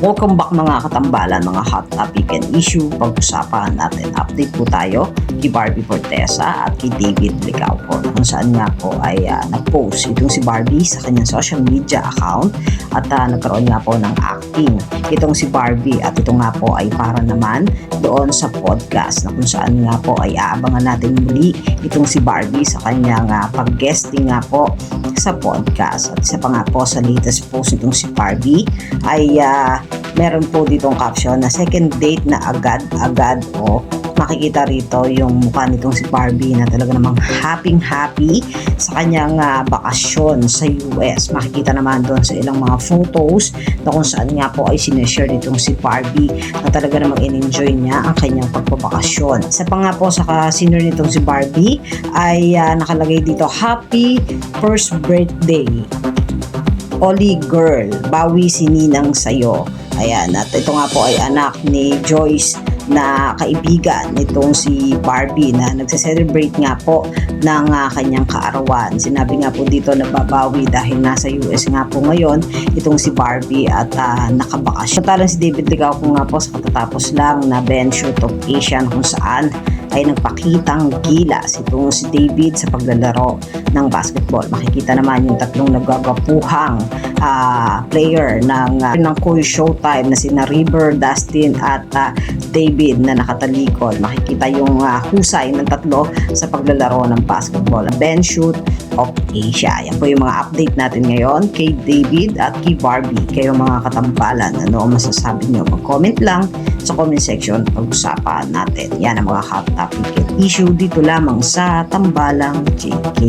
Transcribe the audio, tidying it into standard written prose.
Welcome back mga katambalan, mga hot topic and issue. Pag-usapan natin, update po tayo kay Barbie Fortesa at kay David Licauco, kung saan nga po ay nag-post itong si Barbie sa kanyang social media account at nagkaroon nga po ng acting itong si Barbie, at ito nga po ay para naman doon sa podcast na kung saan nga po ay aabangan natin muli itong si Barbie sa kanyang pag-guesting nga po sa podcast. At isa pa nga po sa latest post itong si Barbie ay meron po ditong caption na second date na agad-agad, o makikita rito yung mukha nitong si Barbie na talaga namang happy sa kanyang bakasyon sa US. Makikita naman doon sa ilang mga photos na kung saan nga po ay sineshare nitong si Barbie na talaga namang in-enjoy niya ang kanyang pagbabakasyon. Isa pa nga po sa kasinor nitong si Barbie ay nakalagay dito, happy first birthday Oli girl, bawi si Ninang sa'yo. Ayan, at ito nga po ay anak ni Joyce na kaibigan nitong si Barbie na nagse-celebrate nga po ng kanyang kaarawan. Sinabi nga po dito na babawi dahil nasa US nga po ngayon itong si Barbie at nakabakasyon. Talang si David Licauco nga po sa katatapos lang na Ben Shoot of Asia kung saan ay nagpakitang gilas itong si David sa paglalaro ng basketball. Makikita naman yung tatlong nagagapuhang player ng Cool Showtime na sina River, Dustin at David na nakatalikod. Makikita yung husay ng tatlo sa paglalaro ng basketball. Ben Shoot of Asia. Yan po yung mga update natin ngayon kay David at kay Barbie. Kayo mga katambalan, ano ang masasabi nyo? Mag-comment lang sa comment section, pag-usapan natin. Yan ang mga hot topic at issue dito lamang sa Tambalang JK.